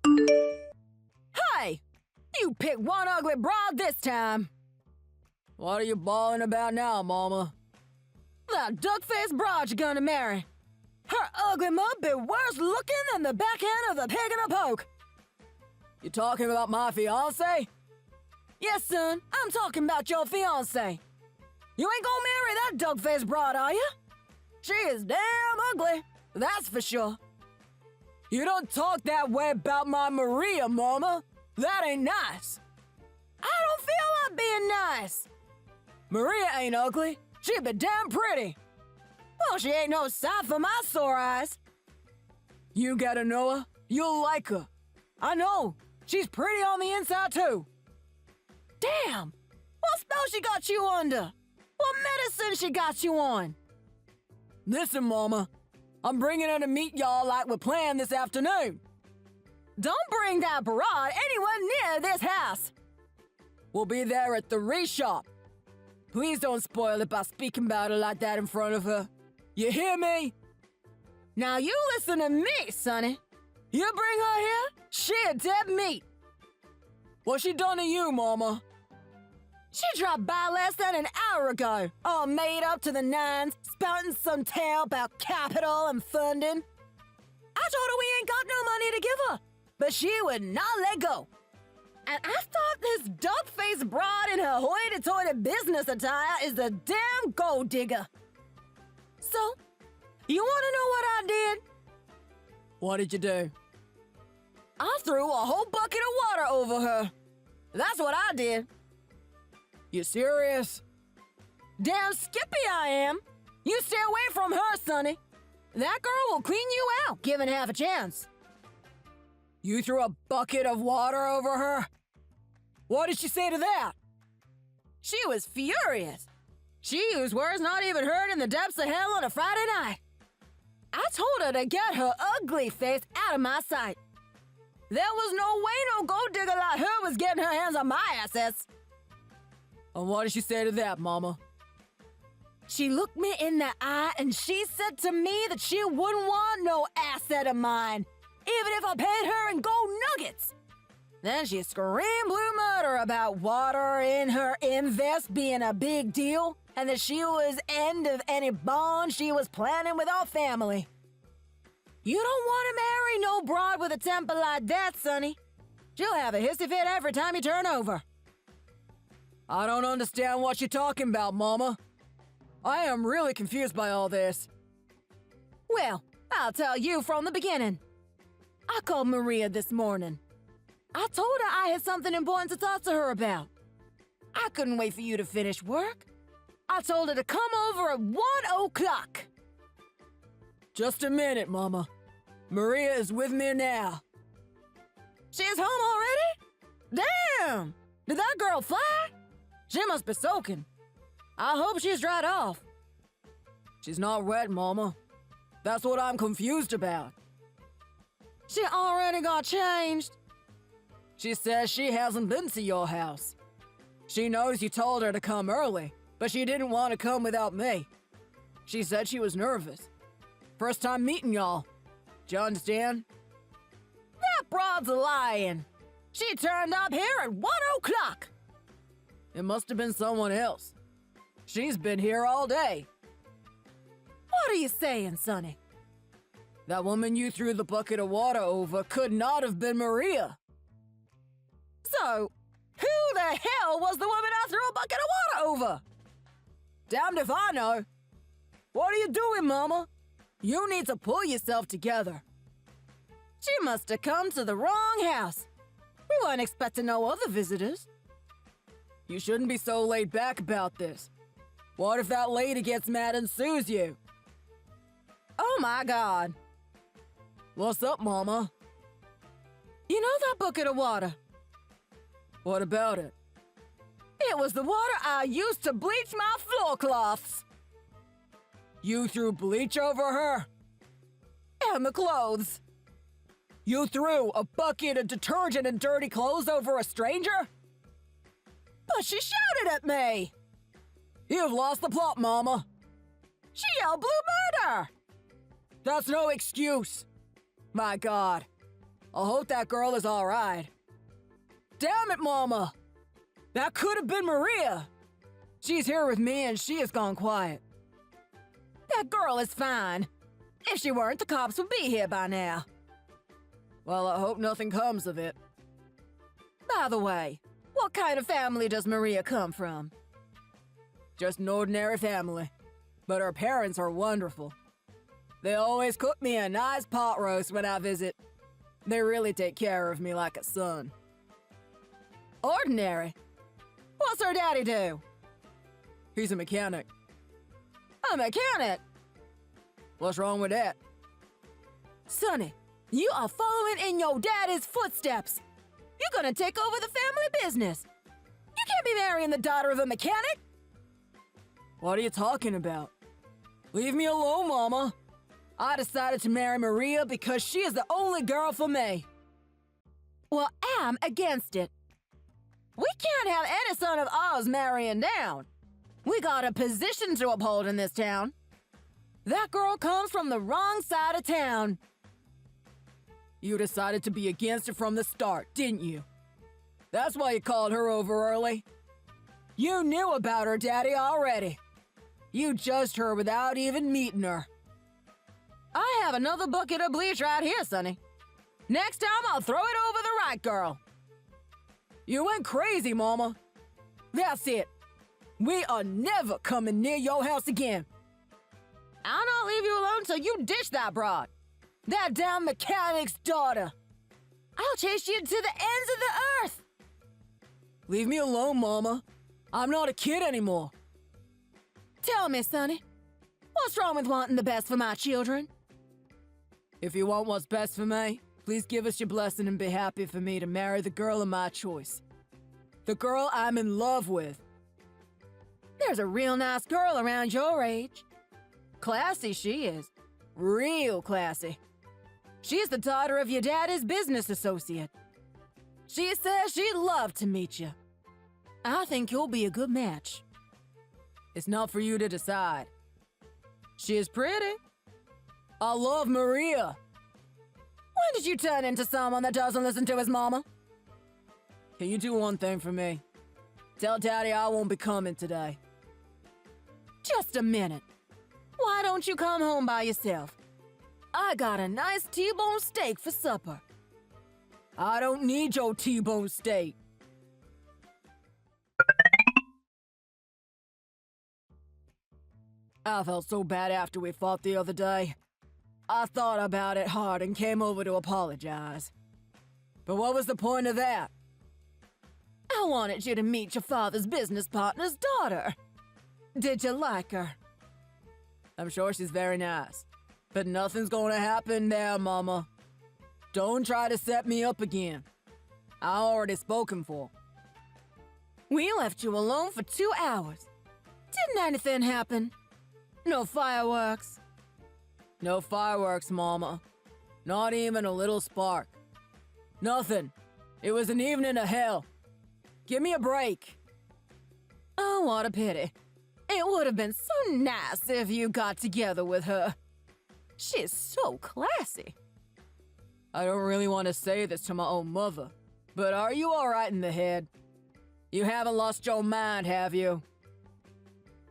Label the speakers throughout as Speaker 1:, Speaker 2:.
Speaker 1: Hey! You picked one ugly broad this time! What are you bawling about now, Mama? That duck-faced broad you're gonna marry. Her ugly mug be worse looking than the back end of the pig in a poke. You talking about my fiancé? Yes, son, I'm talking about your fiancé. You ain't gonna marry that duck-faced broad, are you? She is damn ugly, that's for sure. You don't talk that way about my Maria, Mama. That ain't nice. I don't feel like being nice. Maria ain't ugly. She be damn pretty. Well, she ain't no sight for my sore eyes. You gotta know her. You'll like her. I know. She's pretty on the inside, too. Damn! What spell she got you under? What medicine she got you on? Listen, Mama. I'm bringing her to meet y'all like we planned this afternoon. Don't bring that broad anywhere near this house. We'll be there at the re-shop. Please don't spoil it by speaking about her like that in front of her. You hear me? Now you listen to me, Sonny. You bring her here, she a dead meat. What she done to you, Mama? She dropped by less than an hour ago, all made up to the nines, spouting some tale about capital and funding. I told her we ain't got no money to give her, but she would not let go. And I thought this duck-faced broad in her hoity-toity business attire is a damn gold digger. So, you want to know what I did? What did you do? I threw a whole bucket of water over her. That's what I did. You serious? Damn skippy I am. You stay away from her, Sonny. That girl will clean you out, given half a chance. You threw a bucket of water over her? What did she say to that? She was furious. She used words not even heard in the depths of hell on a Friday night. I told her to get her ugly face out of my sight. There was no way no gold digger like her was getting her hands on my assets. And what did she say to that, Mama? She looked me in the eye and she said to me that she wouldn't want no asset of mine, even if I paid her in gold nuggets. Then she screamed blue murder about water in her invest being a big deal and that she was end of any bond she was planning with our family. You don't want to marry no broad with a temper like that, Sonny. She'll have a hissy fit every time you turn over. I don't understand what you're talking about, Mama. I am really confused by all this. Well, I'll tell you from the beginning. I called Maria this morning. I told her I had something important to talk to her about. I couldn't wait for you to finish work. I told her to come over at 1 o'clock. Just a minute, Mama. Maria is with me now. She's home already? Damn! Did that girl fly? She must be soaking. I hope she's dried off. She's not wet, Mama. That's what I'm confused about. She already got changed. She says she hasn't been to your house. She knows you told her to come early, but she didn't want to come without me. She said she was nervous. First time meeting y'all. Do you understand? That broad's lying. She turned up here at 1 o'clock. It must have been someone else. She's been here all day. What are you saying, Sonny? That woman you threw the bucket of water over could not have been Maria. So, who the hell was the woman I threw a bucket of water over? Damned if I know. What are you doing, Mama? You need to pull yourself together. She must have come to the wrong house. We weren't expecting no other visitors. You shouldn't be so laid back about this. What if that lady gets mad and sues you? Oh my God. What's up, Mama? You know that bucket of water? What about it? It was the water I used to bleach my floor cloths. You threw bleach over her? And the clothes. You threw a bucket of detergent and dirty clothes over a stranger? But she shouted at me. You've lost the plot, Mama. She yelled blue murder. That's no excuse. My God. I hope that girl is all right. Damn it, Mama! That could have been Maria! She's here with me and she has gone quiet. That girl is fine. If she weren't, the cops would be here by now. Well, I hope nothing comes of it. By the way, what kind of family does Maria come from? Just an ordinary family, but her parents are wonderful. They always cook me a nice pot roast when I visit. They really take care of me like a son. Ordinary? What's her daddy do? He's a mechanic. A mechanic? What's wrong with that? Sonny, you are following in your daddy's footsteps. You're gonna take over the family business. You can't be marrying the daughter of a mechanic. What are you talking about? Leave me alone, Mama. I decided to marry Maria because she is the only girl for me. Well, I'm against it. We can't have any son of ours marrying down. We got a position to uphold in this town. That girl comes from the wrong side of town. You decided to be against it from the start, didn't you? That's why you called her over early. You knew about her daddy already. You judged her without even meeting her. I have another bucket of bleach right here, Sonny. Next time I'll throw it over the right girl. You went crazy, Mama. That's it. We are never coming near your house again. I'll not leave you alone till you ditch that broad. That damn mechanic's daughter. I'll chase you to the ends of the earth. Leave me alone, Mama. I'm not a kid anymore. Tell me, Sonny, what's wrong with wanting the best for my children? If you want what's best for me, please give us your blessing and be happy for me to marry the girl of my choice. The girl I'm in love with. There's a real nice girl around your age. Classy she is. Real classy. She's the daughter of your daddy's business associate. She says she'd love to meet you. I think you'll be a good match. It's not for you to decide. She is pretty. I love Maria. When did you turn into someone that doesn't listen to his mama? Can you do one thing for me? Tell Daddy I won't be coming today. Just a minute. Why don't you come home by yourself? I got a nice T-bone steak for supper. I don't need your T-bone steak. I felt so bad after we fought the other day. I thought about it hard and came over to apologize. But what was the point of that? I wanted you to meet your father's business partner's daughter. Did you like her? I'm sure she's very nice. But nothing's gonna happen there, Mama. Don't try to set me up again. I already spoken for. We left you alone for 2 hours. Didn't anything happen? No fireworks? No fireworks, Mama. Not even a little spark. Nothing. It was an evening of hell. Give me a break. Oh, what a pity. It would have been so nice if you got together with her. She's so classy. I don't really want to say this to my own mother, but are you all right in the head? You haven't lost your mind, have you?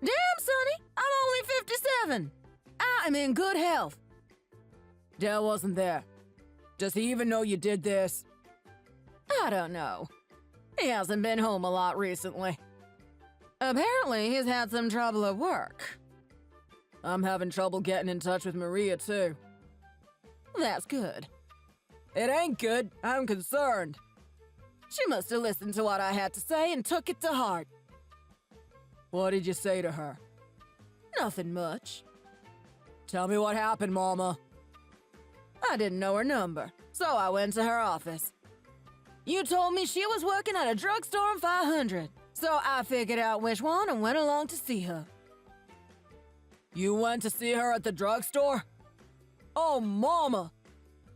Speaker 1: Damn, Sonny, I'm only 57. I am in good health. Dad wasn't there. Does he even know you did this? I don't know. He hasn't been home a lot recently. Apparently, he's had some trouble at work. I'm having trouble getting in touch with Maria, too. That's good. It ain't good. I'm concerned. She must have listened to what I had to say and took it to heart. What did you say to her? Nothing much. Tell me what happened, Mama. I didn't know her number, so I went to her office. You told me she was working at a drugstore in 500, so I figured out which one and went along to see her. You went to see her at the drugstore? Oh, Mama!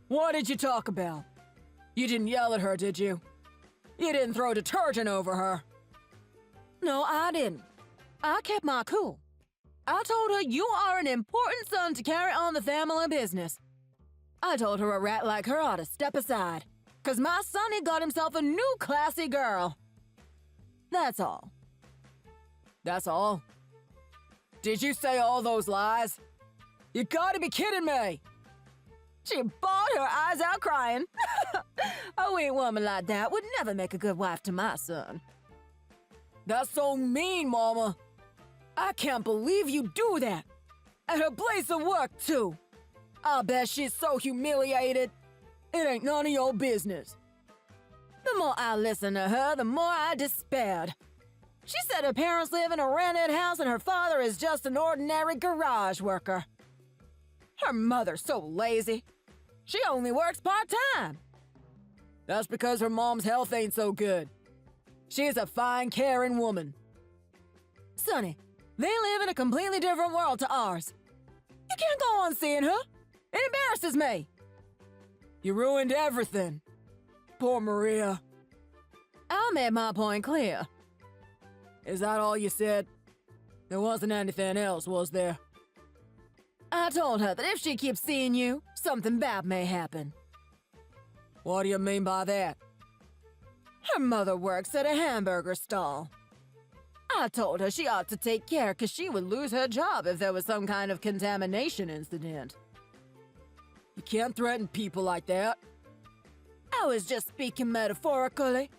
Speaker 1: What did you talk about? You didn't yell at her, did you? You didn't throw detergent over her. No, I didn't. I kept my cool. I told her you are an important son to carry on the family business. I told her a rat like her ought to step aside, 'cause my sonny got himself a new classy girl. That's all. That's all? Did you say all those lies? You gotta be kidding me! She bawled her eyes out crying. A weak woman like that would never make a good wife to my son. That's so mean, Mama. I can't believe you do that. At her place of work, too. I bet she's so humiliated. It ain't none of your business. The more I listened to her, the more I despaired. She said her parents live in a rented house and her father is just an ordinary garage worker. Her mother's so lazy. She only works part-time. That's because her mom's health ain't so good. She's a fine, caring woman. Sonny, they live in a completely different world to ours. You can't go on seeing her. It embarrasses me. You ruined everything. Poor Maria. I made my point clear. Is that all you said? There wasn't anything else, was there? I told her that if she keeps seeing you, something bad may happen. What do you mean by that? Her mother works at a hamburger stall. I told her she ought to take care 'cause she would lose her job if there was some kind of contamination incident. You can't threaten people like that. I was just speaking metaphorically.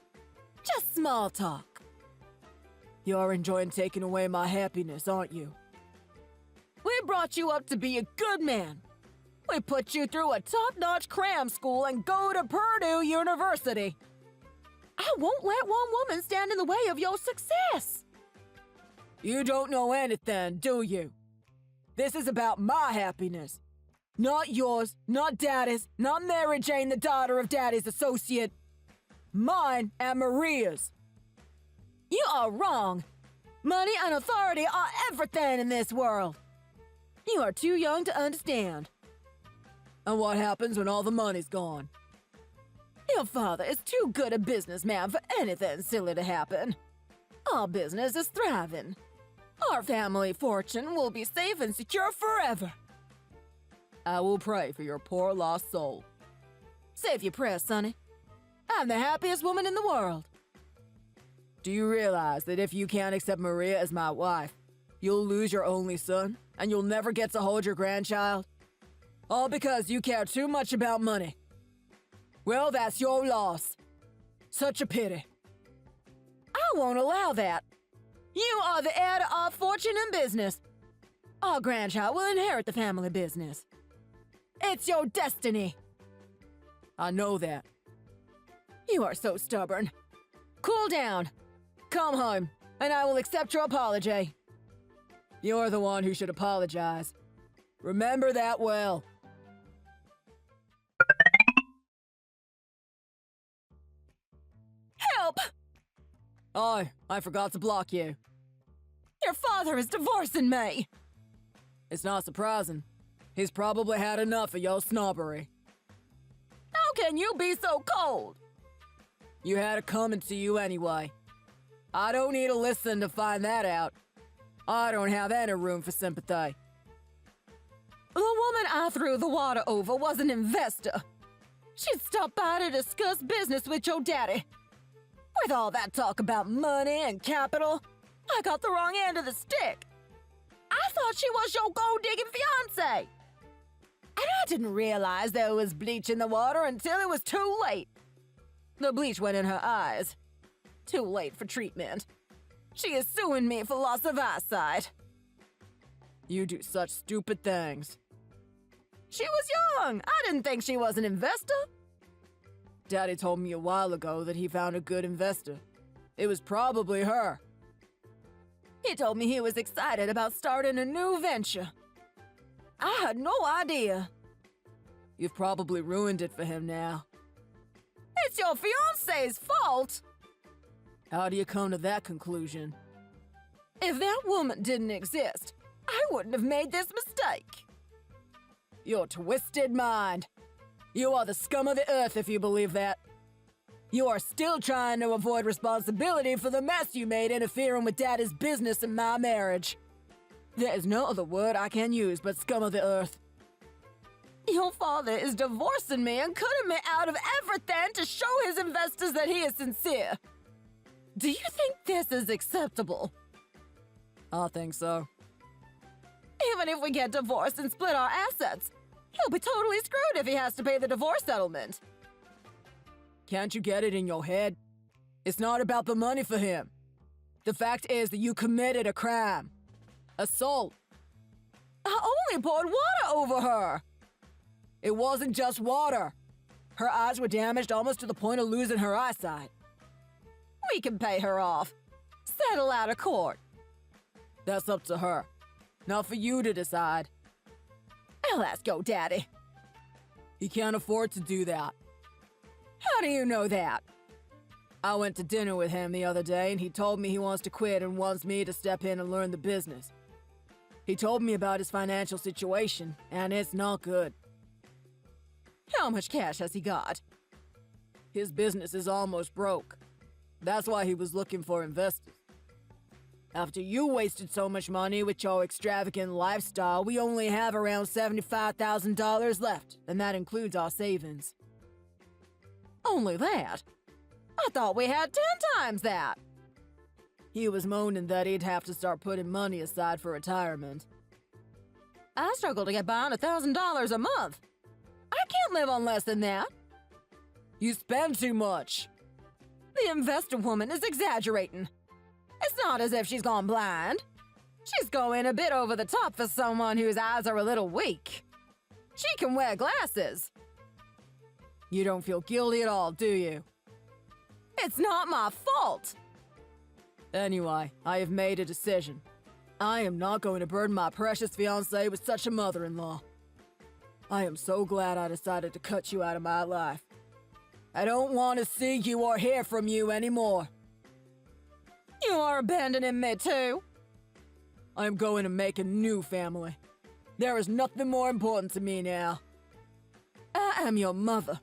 Speaker 1: Just small talk. You're enjoying taking away my happiness, aren't you? We brought you up to be a good man. We put you through a top-notch cram school and go to Purdue University. I won't let one woman stand in the way of your success. You don't know anything, do you? This is about my happiness. Not yours, not Daddy's, not Mary Jane, the daughter of Daddy's associate. Mine and Maria's. You are wrong. Money and authority are everything in this world. You are too young to understand. And what happens when all the money's gone? Your father is too good a businessman for anything silly to happen. Our business is thriving. Our family fortune will be safe and secure forever. I will pray for your poor lost soul. Save your prayers, Sonny. I'm the happiest woman in the world. Do you realize that if you can't accept Maria as my wife, you'll lose your only son, and you'll never get to hold your grandchild? All because you care too much about money. Well, that's your loss. Such a pity. I won't allow that. You are the heir to our fortune and business. Our grandchild will inherit the family business. It's your destiny. I know that. You are so stubborn. Cool down. Come home, and I will accept your apology. You're the one who should apologize. Remember that well. Help! Oh, I forgot to block you. Your father is divorcing me. It's not surprising. He's probably had enough of your snobbery. How can you be so cold? You had it coming to you anyway. I don't need to listen to find that out. I don't have any room for sympathy. The woman I threw the water over was an investor. She'd stopped by to discuss business with your daddy. With all that talk about money and capital, I got the wrong end of the stick. I thought she was your gold-digging fiancé. And I didn't realize there was bleach in the water until it was too late. The bleach went in her eyes. Too late for treatment. She is suing me for loss of eyesight. You do such stupid things. She was young. I didn't think she was an investor. Daddy told me a while ago that he found a good investor. It was probably her. He told me he was excited about starting a new venture. I had no idea. You've probably ruined it for him now. It's your fiancé's fault. How do you come to that conclusion? If that woman didn't exist, I wouldn't have made this mistake. Your twisted mind. You are the scum of the earth if you believe that. You are still trying to avoid responsibility for the mess you made interfering with Daddy's business and my marriage. There is no other word I can use but scum of the earth. Your father is divorcing me and cutting me out of everything to show his investors that he is sincere. Do you think this is acceptable? I think so. Even if we get divorced and split our assets, he'll be totally screwed if he has to pay the divorce settlement. Can't you get it in your head? It's not about the money for him. The fact is that you committed a crime. Assault. I only poured water over her. It wasn't just water. Her eyes were damaged almost to the point of losing her eyesight. We can pay her off. Settle out of court. That's up to her. Not for you to decide. I'll ask your daddy. He can't afford to do that. How do you know that? I went to dinner with him the other day and he told me he wants to quit and wants me to step in and learn the business. He told me about his financial situation, and it's not good. How much cash has he got? His business is almost broke. That's why he was looking for investors. After you wasted so much money with your extravagant lifestyle, we only have around $75,000 left, and that includes our savings. Only that? I thought we had 10 times that. He was moaning that he'd have to start putting money aside for retirement. I struggle to get by on $1,000 a month. I can't live on less than that. You spend too much. The investor woman is exaggerating. It's not as if she's gone blind. She's going a bit over the top for someone whose eyes are a little weak. She can wear glasses. You don't feel guilty at all, do you? It's not my fault. Anyway, I have made a decision. I am not going to burden my precious fiancée with such a mother-in-law. I am so glad I decided to cut you out of my life. I don't want to see you or hear from you anymore. You are abandoning me too. I am going to make a new family. There is nothing more important to me now. I am your mother.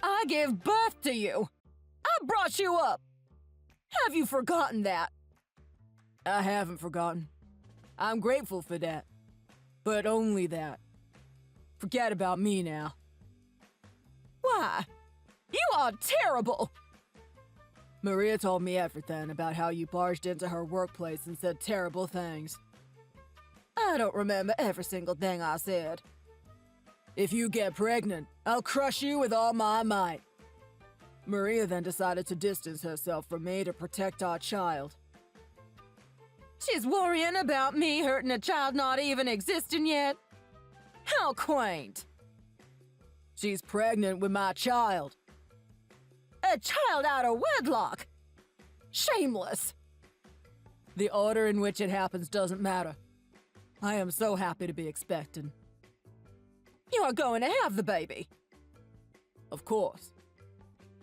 Speaker 1: I gave birth to you. I brought you up. Have you forgotten that? I haven't forgotten. I'm grateful for that. But only that. Forget about me now. Why? You are terrible! Maria told me everything about how you barged into her workplace and said terrible things. I don't remember every single thing I said. If you get pregnant, I'll crush you with all my might. Maria then decided to distance herself from me to protect our child. She's worrying about me hurting a child not even existing yet? How quaint. She's pregnant with my child. A child out of wedlock. Shameless. The order in which it happens doesn't matter. I am so happy to be expecting. You are going to have the baby. Of course.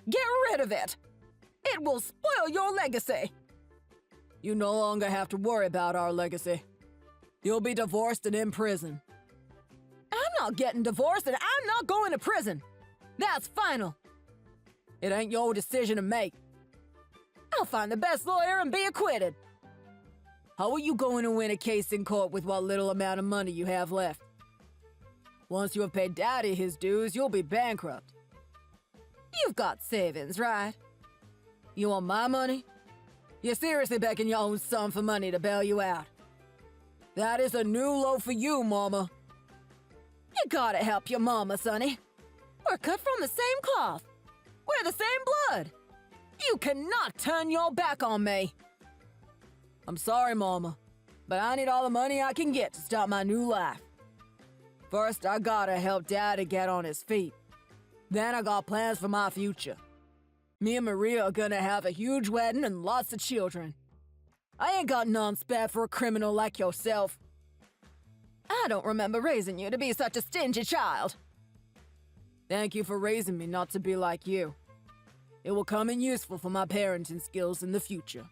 Speaker 1: Get rid of it. It will spoil your legacy. You no longer have to worry about our legacy. You'll be divorced and in prison. I'm not getting divorced and I'm not going to prison. That's final. It ain't your decision to make. I'll find the best lawyer and be acquitted. How are you going to win a case in court with what little amount of money you have left? Once you have paid Daddy his dues, you'll be bankrupt. You've got savings, right? You want my money? You're seriously begging your own son for money to bail you out. That is a new low for you, Mama. You gotta help your mama, Sonny. We're cut from the same cloth. We're the same blood. You cannot turn your back on me. I'm sorry, Mama, but I need all the money I can get to start my new life. First, I gotta help Daddy get on his feet. Then I got plans for my future. Me and Maria are gonna have a huge wedding and lots of children. I ain't got none spared for a criminal like yourself. I don't remember raising you to be such a stingy child. Thank you for raising me not to be like you. It will come in useful for my parenting skills in the future.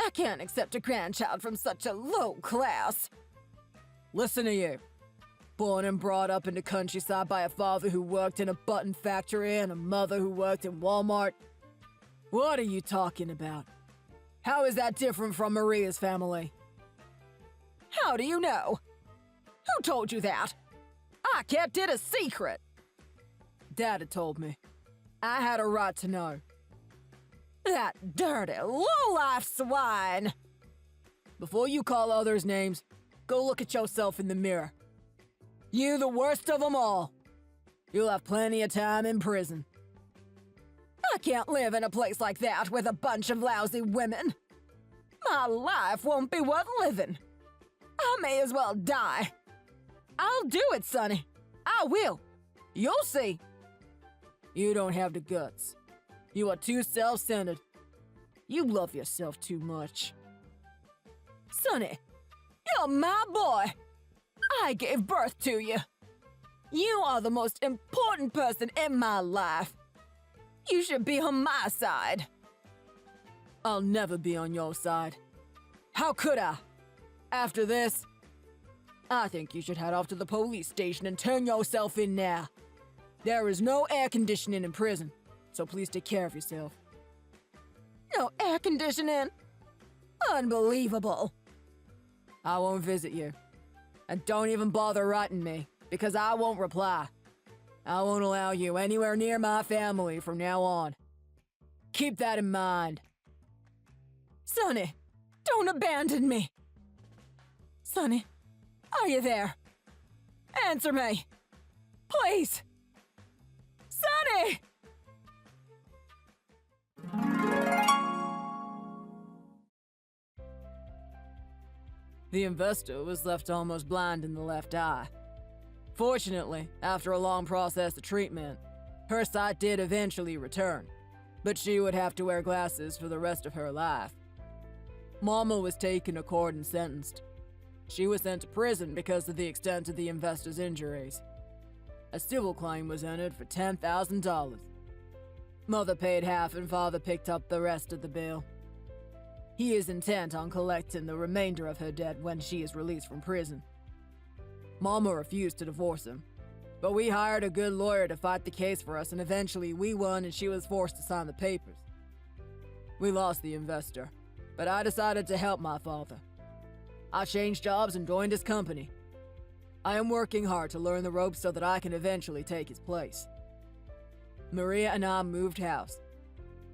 Speaker 1: I can't accept a grandchild from such a low class. Listen to you. Born and brought up in the countryside by a father who worked in a button factory and a mother who worked in Walmart. What are you talking about? How is that different from Maria's family? How do you know? Who told you that? I kept it a secret. Dad had told me. I had a right to know. That dirty, low-life swine! Before you call others names, go look at yourself in the mirror. You the worst of them all. You'll have plenty of time in prison. I can't live in a place like that with a bunch of lousy women. My life won't be worth living. I may as well die. I'll do it, Sonny. I will. You'll see. You don't have the guts. You are too self-centered. You love yourself too much. Sonny, you're my boy. I gave birth to you. You are the most important person in my life. You should be on my side. I'll never be on your side. How could I? After this, I think you should head off to the police station and turn yourself in now. There is no air conditioning in prison, so please take care of yourself. No air conditioning? Unbelievable. I won't visit you. And don't even bother writing me, because I won't reply. I won't allow you anywhere near my family from now on. Keep that in mind. Sonny, don't abandon me. Sonny, are you there? Answer me. Please. Sonny! The investor was left almost blind in the left eye. Fortunately, after a long process of treatment, her sight did eventually return, but she would have to wear glasses for the rest of her life. Mama was taken to court and sentenced. She was sent to prison because of the extent of the investor's injuries. A civil claim was entered for $10,000. Mother paid half and father picked up the rest of the bill. He is intent on collecting the remainder of her debt when she is released from prison. Mama refused to divorce him, but we hired a good lawyer to fight the case for us, and eventually we won and she was forced to sign the papers. We lost the investor, but I decided to help my father. I changed jobs and joined his company. I am working hard to learn the ropes so that I can eventually take his place. Maria and I moved house.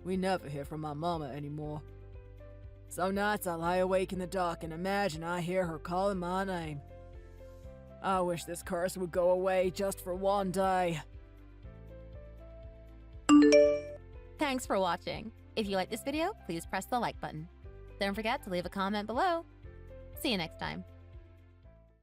Speaker 1: We never hear from my mama anymore. Some nights I lie awake in the dark and imagine I hear her calling my name. I wish this curse would go away just for one day.
Speaker 2: Thanks for watching. If you like this video, please press the like button. Don't forget to leave a comment below. See you next time.